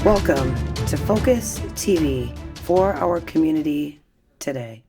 Welcome to Focus TV for our community today.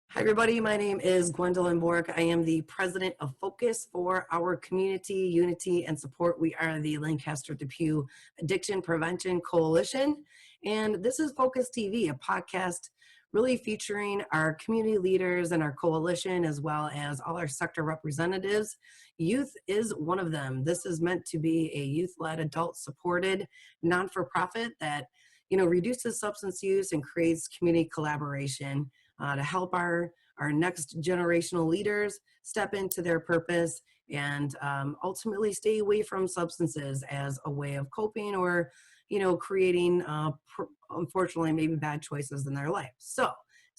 Hi, everybody. My name is Gwendolyn Bork. I am the president of Focus for our community, unity, and support. We are the Lancaster Depew Addiction Prevention Coalition. And this is Focus TV, a podcast really featuring our community leaders and our coalition, as well as all our sector representatives. Youth is one of them. This is meant to be a youth-led, adult-supported, non-for-profit that reduces substance use and creates community collaboration to help our next generational leaders step into their purpose and ultimately stay away from substances as a way of coping or creating, unfortunately, maybe bad choices in their life. So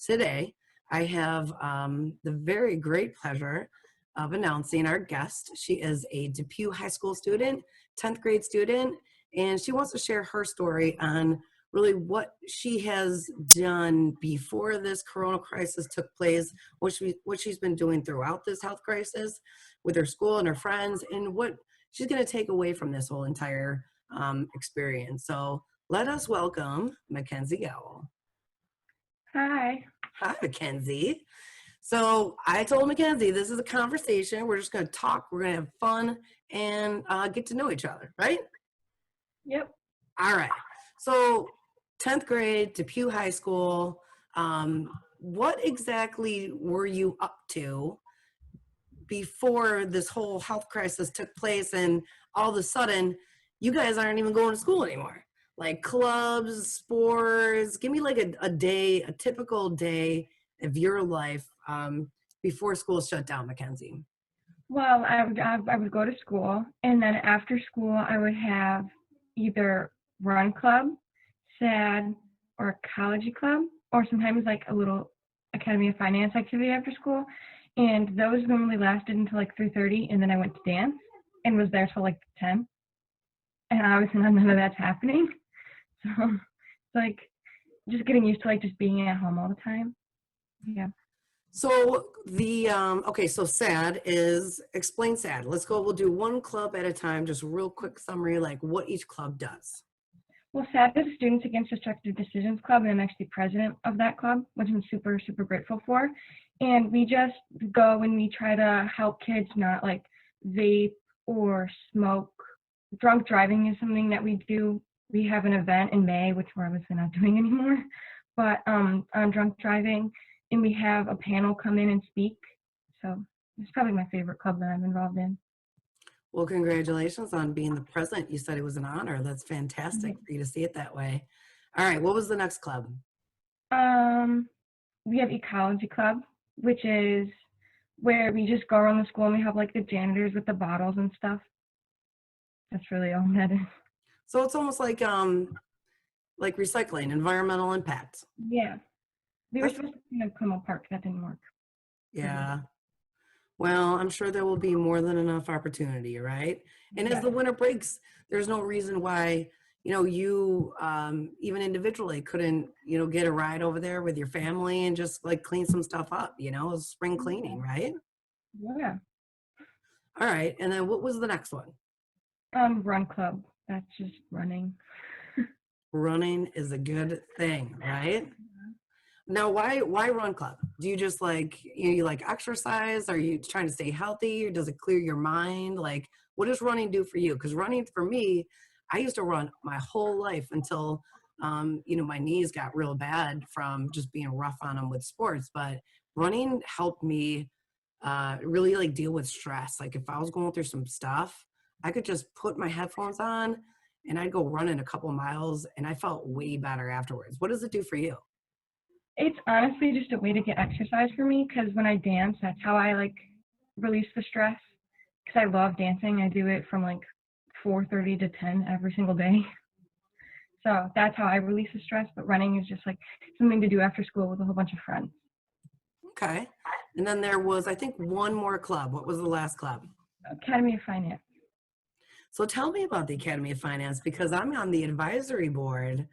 today I have the very great pleasure of announcing our guest. She is a Depew High School student, 10th grade student, and she wants to share her story on really what she has done before this corona crisis took place, what she's been doing throughout this health crisis with her school and her friends, and what she's going to take away from this whole entire experience. So let us welcome McKenzie Gawel. Hi. Hi, McKenzie. So I told McKenzie, this is a conversation. We're just going to talk. We're going to have fun and get to know each other, right? Yep. All right. So 10th grade, Depew High School. What exactly were you up to before this whole health crisis took place and all of a sudden you guys aren't even going to school anymore? Like clubs, sports, give me like a day, a typical day of your life before school shut down, McKenzie. Well, I would go to school, and then after school I would have either run club, SAD, or college club, or sometimes like a little Academy of Finance activity after school. And those normally lasted until like 3:30, and then I went to dance and was there till like 10. And obviously none of that's happening. So it's like just getting used to like just being at home all the time. Yeah. So okay, so SAD is, explain SAD. Let's go, we'll do one club at a time, just real quick summary, like what each club does. Well, SAD is Students Against Destructive Decisions Club, and I'm actually president of that club, which I'm super, super grateful for. And we just go and we try to help kids not like vape or smoke. Drunk driving is something that we do. We have an event in May, which we're obviously not doing anymore, but on drunk driving, and we have a panel come in and speak. So it's probably my favorite club that I'm involved in. Well, congratulations on being the president. You said it was an honor. That's fantastic for you to see it that way. All right, what was the next club? We have Ecology Club, which is where we just go around the school and we have like the janitors with the bottles and stuff. That's really all that is. So it's almost like recycling, environmental impact. Yeah. We were supposed to come apart, that didn't work. Yeah. Well, I'm sure there will be more than enough opportunity, right? And as the winter breaks, there's no reason why, you even individually couldn't, get a ride over there with your family and just like clean some stuff up, spring cleaning, right? Yeah. All right. And then what was the next one? Run club. That's just running. Running is a good thing, right? Now, why run club? Do you just like, you like exercise? Are you trying to stay healthy? Or does it clear your mind? Like, what does running do for you? Because running for me, I used to run my whole life until, my knees got real bad from just being rough on them with sports. But running helped me really like deal with stress. Like if I was going through some stuff, I could just put my headphones on and I'd go running a couple miles and I felt way better afterwards. What does it do for you? It's honestly just a way to get exercise for me, because when I dance, that's how I like release the stress, because I love dancing. I do it from like 4:30 to 10 every single day. So that's how I release the stress, but running is just like something to do after school with a whole bunch of friends. Okay. And then there was, I think, one more club. What was the last club? Academy of Finance. So tell me about the Academy of Finance, because I'm on the advisory board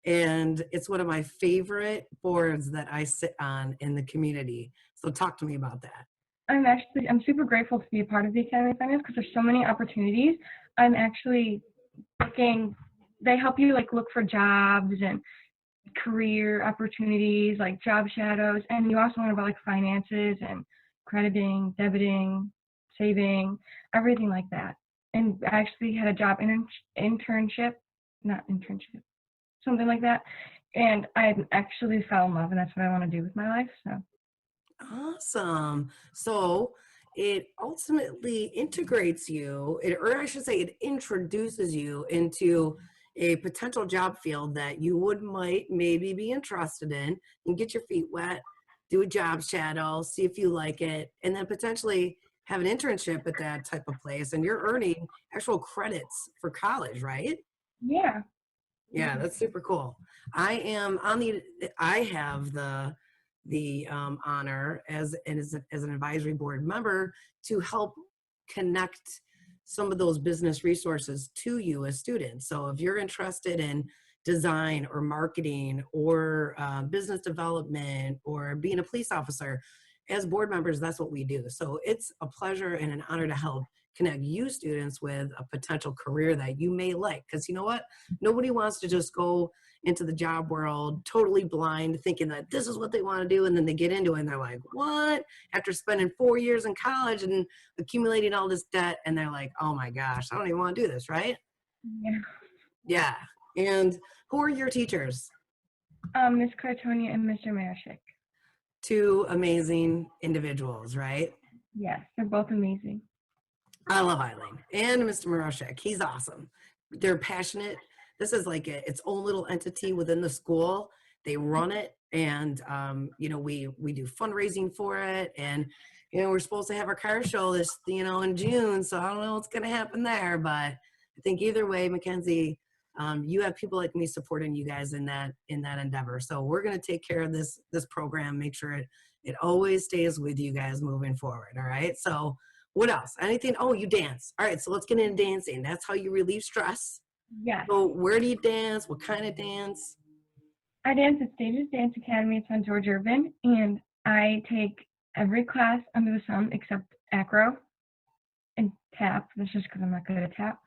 and it's one of my favorite boards that I sit on in the community. So talk to me about that. I'm super grateful to be a part of the Academy of Finance because there's so many opportunities. I'm actually looking, they help you like look for jobs and career opportunities, like job shadows, and you also learn about like finances and crediting, debiting, saving, everything like that. And I actually had a job internship, not internship, something like that. And I actually fell in love, and that's what I want to do with my life. So Awesome. So it ultimately integrates you, or I should say, it introduces you into a potential job field that you might maybe be interested in, and get your feet wet, do a job shadow, see if you like it, and then potentially have an internship at that type of place, and you're earning actual credits for college, right? yeah. Yeah, that's super cool. I am on the, I have the honor as an advisory board member to help connect some of those business resources to you as students. So if you're interested in design or marketing or business development or being a police officer, as board members, that's what we do. So it's a pleasure and an honor to help connect you students with a potential career that you may like. Because you know what? Nobody wants to just go into the job world totally blind, thinking that this is what they want to do, and then they get into it and they're like, what? After spending 4 years in college and accumulating all this debt, and they're like, oh my gosh, I don't even want to do this, right? Yeah. Yeah. And who are your teachers? Miss Cartonia and Mr. Marashik. Two amazing individuals, right? Yes, they're both amazing. I love Eileen and Mr. Moroshek. He's awesome. They're passionate. This is like its own little entity within the school. They run it, and you know, we do fundraising for it, and you know, we're supposed to have our car show this, you know, in June. So I don't know what's going to happen there, but I think either way, McKenzie, you have people like me supporting you guys in that endeavor. So we're going to take care of this program, make sure it always stays with you guys moving forward. All right. So what else? Anything? Oh, you dance. All right. So let's get into dancing. That's how you relieve stress. Yes. So where do you dance? What kind of dance? I dance at Stages Dance Academy. It's on George Irvin, and I take every class under the sun except acro and tap. That's just because I'm not good at tap.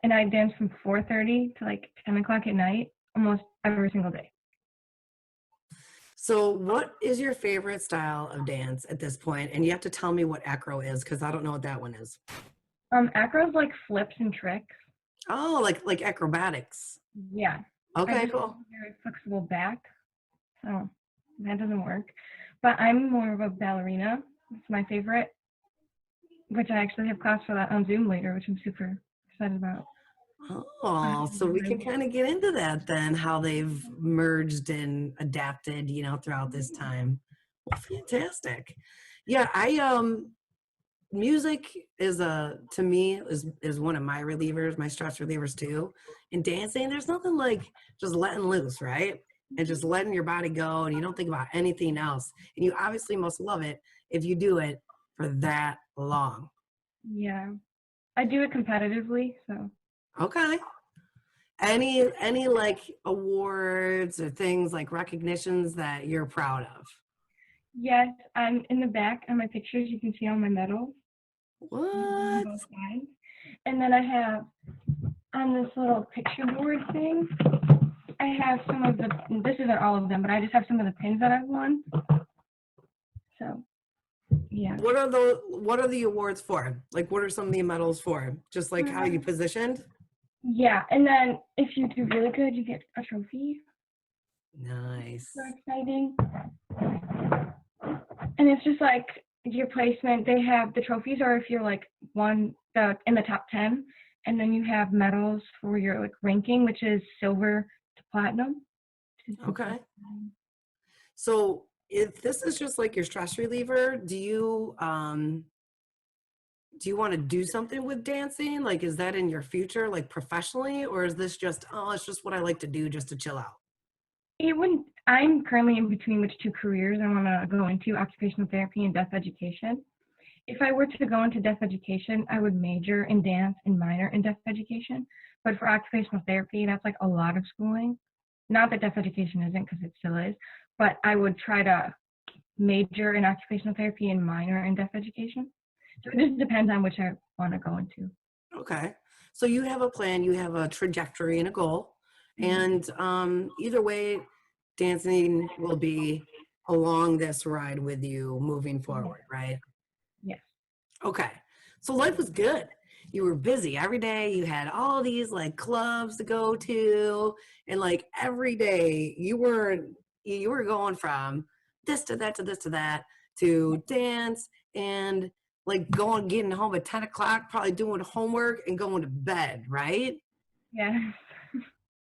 And I dance from 4:30 to like 10 o'clock at night almost every single day. So what is your favorite style of dance at this point? And you have to tell me what acro is, because I don't know what that one is. Acro's like flips and tricks. Oh, like acrobatics. Yeah. I Okay, just have cool. a very flexible back, so that doesn't work. But I'm more of a ballerina. It's my favorite, which I actually have class for that on Zoom later, which I'm super excited about. Oh, so we can kind of get into that then, how they've merged and adapted, you know, throughout this time. Well, fantastic. Yeah, music is to me is one of my relievers, my stress relievers too. And dancing, there's nothing like just letting loose, right? And just letting your body go, and you don't think about anything else. And you obviously must love it if you do it for that long. Yeah. I do it competitively, so. Okay. Any like awards or things like recognitions that you're proud of? Yes, I'm in the back on my pictures. You can see all my medals on What? both sides. And then I have on this little picture board thing, I have some of the, this isn't all of them, but I just have some of the pins that I've won. So, yeah. What are the awards for? Like, what are some of the medals for? Just like how you positioned? Yeah, and then if you do really good, you get a trophy. Nice. So exciting. And it's just like your placement. They have the trophies, or if you're like in the top 10, and then you have medals for your like ranking, which is silver to platinum. Okay. So if this is just like your stress reliever, do you want to do something with dancing? Like, is that in your future, like professionally, or is this just, oh, it's just what I like to do just to chill out? It wouldn't. I'm currently in between which two careers I want to go into: occupational therapy and deaf education. If I were to go into deaf education, I would major in dance and minor in deaf education. But for occupational therapy, that's like a lot of schooling. Not that deaf education isn't, because it still is, but I would try to major in occupational therapy and minor in deaf education. So it just depends on which I want to go into. Okay. So you have a plan, you have a trajectory and a goal. Mhm. And either way, dancing will be along this ride with you moving Yeah. forward, right? Yes. Okay. So life was good. You were busy every day. You had all these like clubs to go to, and like every day you were going from this to that to this to that to dance and like going getting home at 10 o'clock, probably doing homework and going to bed, right? Yeah.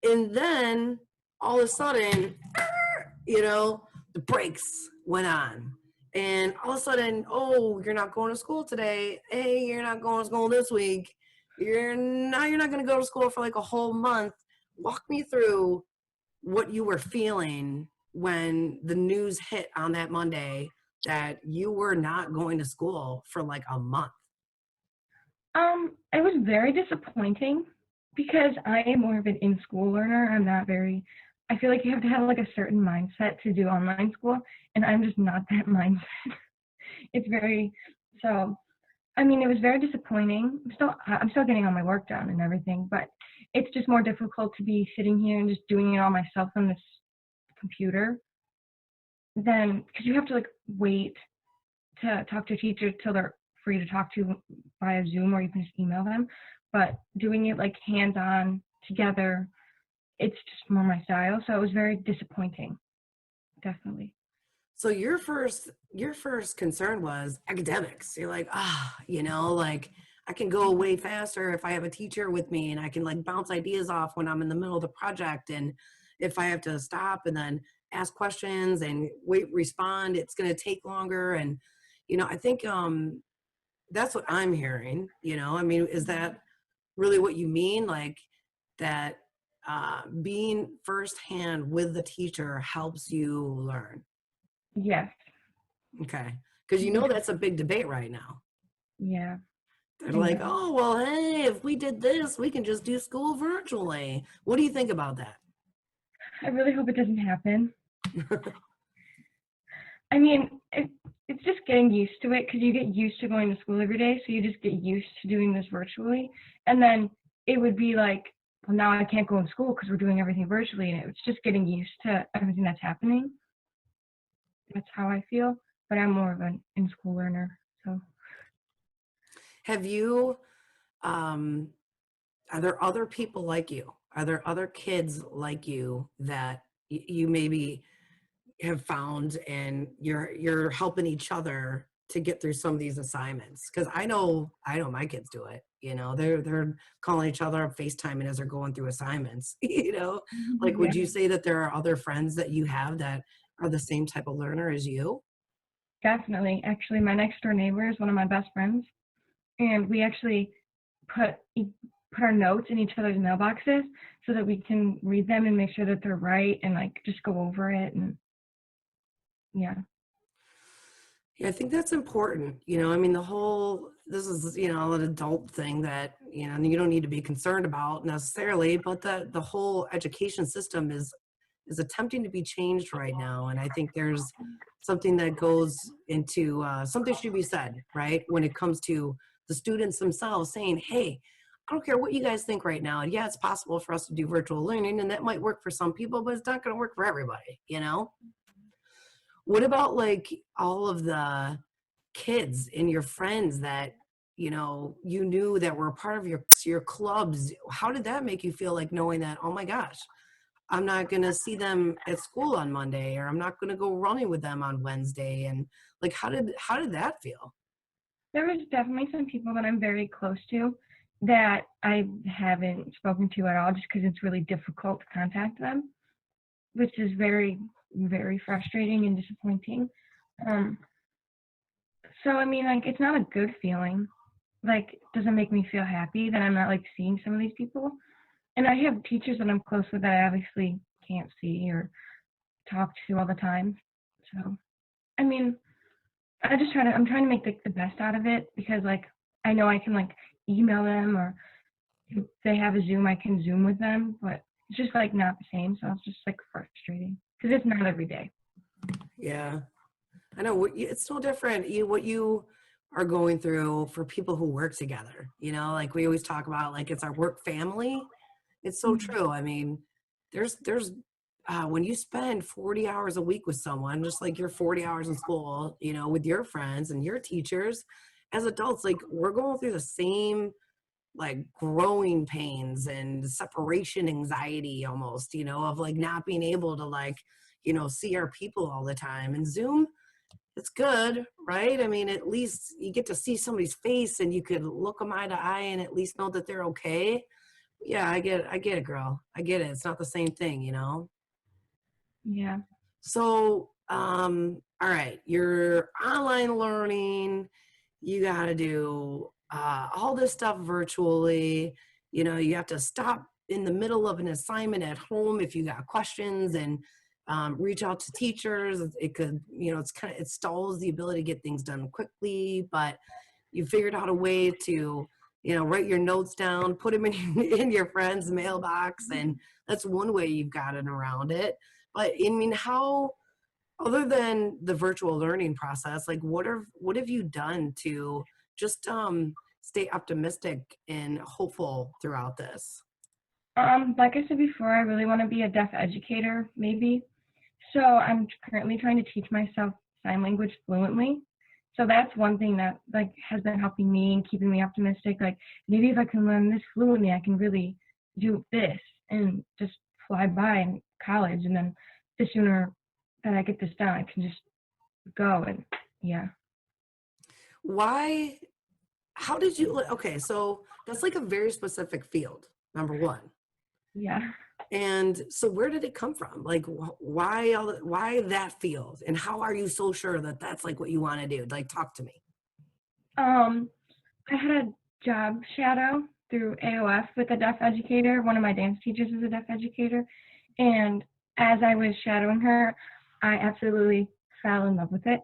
And then all of a sudden, the brakes went on. And all of a sudden, oh, you're not going to school today. Hey, you're not going to school this week. You're not going to go to school for like a whole month. Walk me through what you were feeling when the news hit on that Monday that you were not going to school for like a month. It was very disappointing because I am more of an in-school learner. I feel like you have to have like a certain mindset to do online school, and I'm just not that mindset. It's very, so, I mean, it was very disappointing. I'm still getting all my work done and everything, but it's just more difficult to be sitting here and just doing it all myself on this computer than, because you have to like wait to talk to a teacher till they're free to talk to via Zoom, or you can just email them. But doing it like hands-on together, it's just more my style. So it was very disappointing, definitely. So your first concern was academics. You're like, like I can go way faster if I have a teacher with me and I can like bounce ideas off when I'm in the middle of the project. And if I have to stop and then ask questions and respond, it's gonna take longer. And I think that's what I'm hearing. I mean, is that really what you mean? Like that being firsthand with the teacher helps you learn. Yes. Okay. Because that's a big debate right now. Yeah, They're I like, know. oh, well, hey, if we did this, we can just do school virtually. What do you think about that? I really hope it doesn't happen. I mean, it's just getting used to it because you get used to going to school every day, so you just get used to doing this virtually. And then it would be like, well, now I can't go to school because we're doing everything virtually, and it's just getting used to everything that's happening. That's how I feel, but I'm more of an in-school learner, so. Have you, um, are there other people like you? Are there other kids like you that you maybe have found and you're helping each other to get through some of these assignments? Because I know my kids do it. They're calling each other up, FaceTiming as they're going through assignments. Like Yeah, would you say that there are other friends that you have that are the same type of learner as you? definitely. Actually, my next door neighbor is one of my best friends, and we actually put put our notes in each other's mailboxes so that we can read them and make sure that they're right and like just go over it. And yeah. Yeah, I think that's important. I mean, this is, an adult thing that, you don't need to be concerned about necessarily, but the whole education system is attempting to be changed right now. And I think there's something that goes into something should be said, right? When it comes to the students themselves saying, hey, I don't care what you guys think right now. And yeah, it's possible for us to do virtual learning and that might work for some people, but it's not going to work for everybody. What about like all of the kids and your friends that you knew that were a part of your clubs? How did that make you feel, like knowing that, oh my gosh, I'm not going to see them at school on Monday, or I'm not going to go running with them on Wednesday? And like how did that feel? There was definitely some people that I'm very close to that I haven't spoken to at all just because it's really difficult to contact them, which is very, very frustrating and disappointing. Um, so, I mean, like, it's not a good feeling. Like, it doesn't make me feel happy that I'm not, like, seeing some of these people. And I have teachers that I'm close with that I obviously can't see or talk to all the time. So, I mean, I'm trying to make the best out of it because, like, I know I can, like, email them, or if they have a Zoom, I can Zoom with them, but it's just, like, not the same. So it's just, like, frustrating because it's not every day. Yeah. I know it's no different. What you are going through for people who work together, like we always talk about, like it's our work family. It's so Mhm. true. I mean, there's when you spend 40 hours a week with someone, just like your 40 hours in school, with your friends and your teachers, as adults, like we're going through the same like growing pains and separation anxiety almost, of like not being able to like, see our people all the time. And Zoom, it's good, right? I mean, at least you get to see somebody's face and you could look them eye to eye and at least know that they're okay. Yeah, I get it, girl. I get it. It's not the same thing. Yeah. So, all right, you're online learning, you got to do all this stuff virtually. You have to stop in the middle of an assignment at home if you got questions and reach out to teachers. It could, it stalls the ability to get things done quickly, but you figured out a way to, write your notes down, put them in your friend's mailbox, and that's one way you've gotten around it. But I mean, how, other than the virtual learning process, like what have you done to just stay optimistic and hopeful throughout this? Like I said before, I really want to be a deaf educator, maybe. So I'm currently trying to teach myself sign language fluently. So that's one thing that like has been helping me and keeping me optimistic. Like maybe if I can learn this fluently, I can really do this and just fly by in college. And then the sooner that I get this done, I can just go and yeah, Why, how did you, okay, so that's like a very specific field, number one. yeah. And so where did it come from? Like why that field? And how are you so sure that that's like what you want to do? Like talk to me. Um, I had a job shadow through AOF with a deaf educator. One of my dance teachers is a deaf educator. And as I was shadowing her, I absolutely fell in love with it.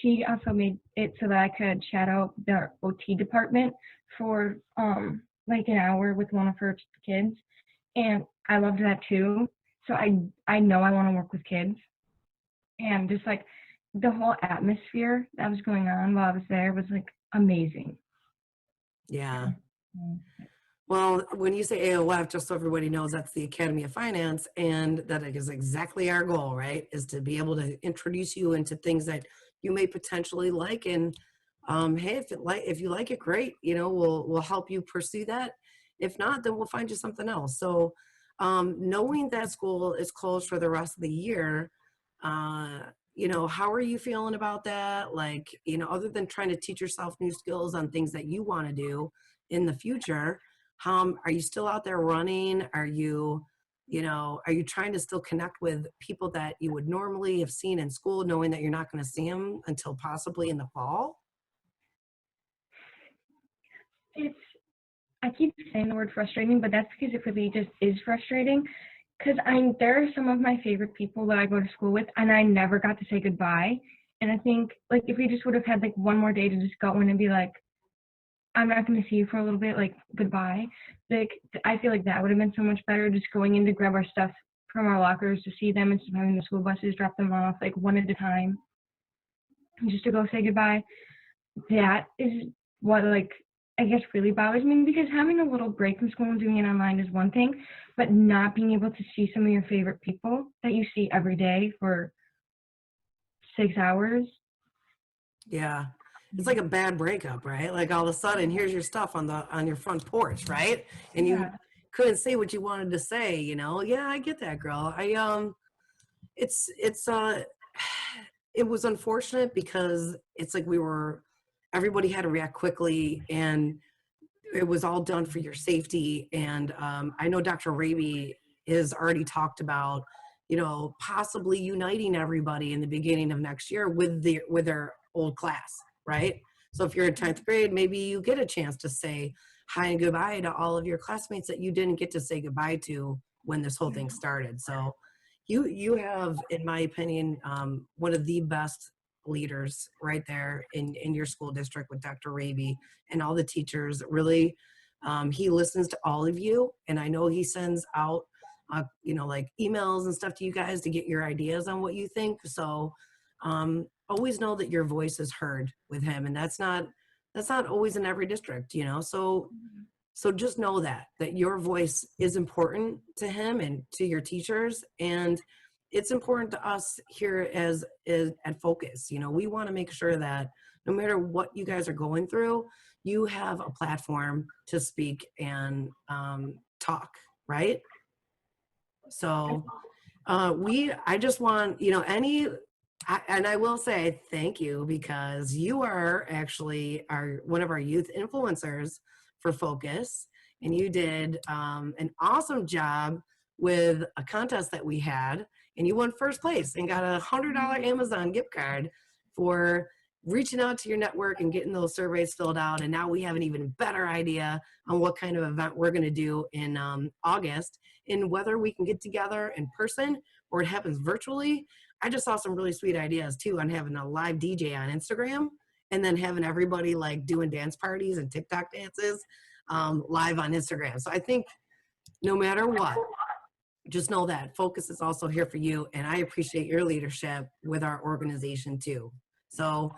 She also made it so that I could shadow the OT department for like an hour with one of her kids. And I loved that too. So I know I want to work with kids. And just like the whole atmosphere that was going on while I was there was like amazing. Yeah. Mm. Well, when you say AOF, just so everybody knows, that's the Academy of Finance, and that is exactly our goal, right? Is to be able to introduce you into things that you may potentially like, and hey, if you like it, great. We'll help you pursue that. If not, then we'll find you something else. So, knowing that school is closed for the rest of the year, uh, how are you feeling about that? Like, other than trying to teach yourself new skills on things that you want to do in the future, are you still out there running? Are you trying to still connect with people that you would normally have seen in school, knowing that you're not going to see them until possibly in the fall? It's I keep saying the word frustrating, but that's because it really just is frustrating. Because there are some of my favorite people that I go to school with, and I never got to say goodbye. And I think like if we just would have had like one more day to just go in and be like, I'm not going to see you for a little bit, like goodbye. Like I feel like that would have been so much better. Just going in to grab our stuff from our lockers to see them instead of having the school buses drop them off like one at a time, just to go say goodbye. That is what like I guess really bothers me because having a little break from school and doing it online is one thing, but not being able to see some of your favorite people that you see every day for 6 hours. Yeah. It's like a bad breakup, right? Like all of a sudden, here's your stuff on your front porch, right? And you Yeah. couldn't say what you wanted to say. Yeah, I get that, girl. It's it was unfortunate because it's like everybody had to react quickly, and it was all done for your safety. And I know Dr. Raby has already talked about, possibly uniting everybody in the beginning of next year with their old class, right? So if you're in 10th grade, maybe you get a chance to say hi and goodbye to all of your classmates that you didn't get to say goodbye to when this whole thing started. So you have, in my opinion, one of the best leaders right there in your school district with Dr. Raby and all the teachers. Really, he listens to all of you, and I know he sends out like emails and stuff to you guys to get your ideas on what you think. So always know that your voice is heard with him. And that's not always in every district, you know? So just know that your voice is important to him and to your teachers, and it's important to us here as at Focus. You know, we want to make sure that no matter what you guys are going through, you have a platform to speak and talk, right? So I just want, you know, and I will say thank you because you are actually one of our youth influencers for Focus, and you did an awesome job with a contest that we had, and you won first place and got $100 Amazon gift card for reaching out to your network and getting those surveys filled out. And now we have an even better idea on what kind of event we're going to do in August, and whether we can get together in person or it happens virtually. I just saw some really sweet ideas too on having a live DJ on Instagram and then having everybody like doing dance parties and TikTok dances live on Instagram. So I think no matter what, just know that Focus is also here for you. And I appreciate your leadership with our organization too. So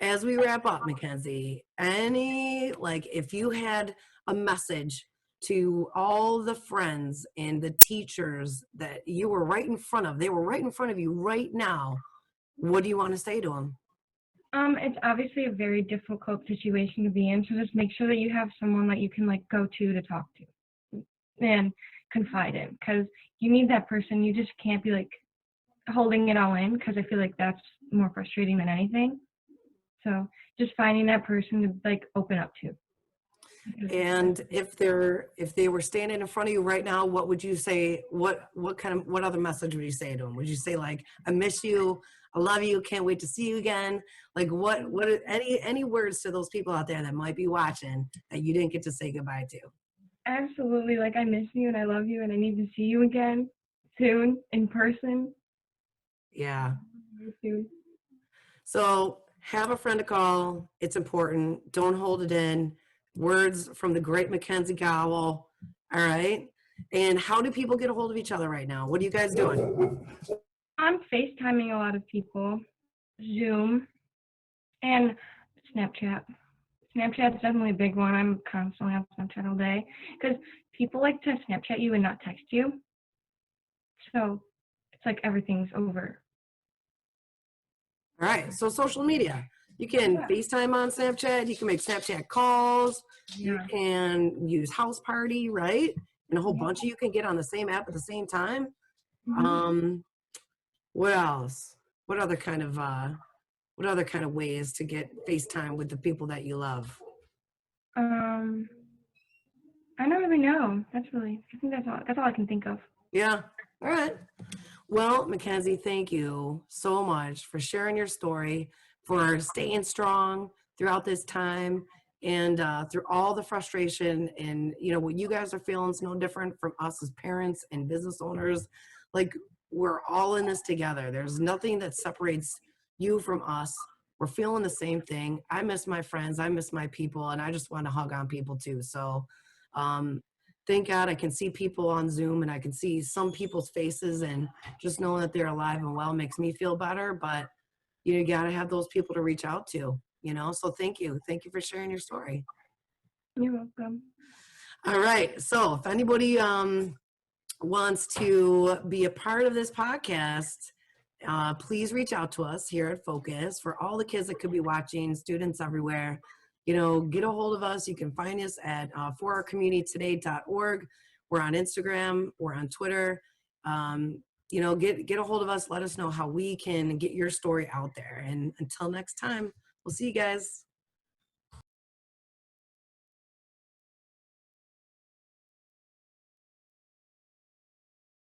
as we wrap up, McKenzie, if you had a message to all the friends and the teachers that you were right in front of, they were right in front of you right now, what do you want to say to them? It's obviously a very difficult situation to be in, so just make sure that you have someone that you can like go to talk to and confide in, because you need that person. You just can't be like holding it all in, because I feel like that's more frustrating than anything. So just finding that person to like open up to. And if they were standing in front of you right now, what would you say? What other message would you say to them? Would you say like, I miss you, I love you, can't wait to see you again? Like any words to those people out there that might be watching that you didn't get to say goodbye to? Absolutely. Like, I miss you and I love you and I need to see you again soon in person. Yeah. Soon. So have a friend to call. It's important. Don't hold it in. Words from the great McKenzie Gawel. All right. And how do people get a hold of each other right now? What are you guys doing? I'm FaceTiming a lot of people, Zoom, and Snapchat. Snapchat's definitely a big one. I'm constantly on Snapchat all day because people like to Snapchat you and not text you. So it's like everything's over. All right. So social media. You can FaceTime on Snapchat. You can make Snapchat calls. You can use House Party, right? And a whole bunch of you can get on the same app at the same time. What else? What other kind of ways to get FaceTime with the people that you love? I don't really know. I think that's all I can think of. Yeah. All right. Well, McKenzie, thank you so much for sharing your story, for staying strong throughout this time, and through all the frustration. And you know what you guys are feeling is no different from us as parents and business owners. Like, we're all in this together. There's nothing that separates you from us. We're feeling the same thing. I miss my friends. I miss my people, and I just want to hug on people too. So thank God I can see people on Zoom and I can see some people's faces, and just knowing that they're alive and well makes me feel better. But you got to have those people to reach out to, so thank you. Thank you for sharing your story. You're welcome. All right. So if anybody wants to be a part of this podcast, please reach out to us here at Focus. For all the kids that could be watching, students everywhere, get a hold of us. You can find us at forourcommunitytoday.org. We're on Instagram. We're on Twitter. Get a hold of us. Let us know how we can get your story out there. And until next time, we'll see you guys.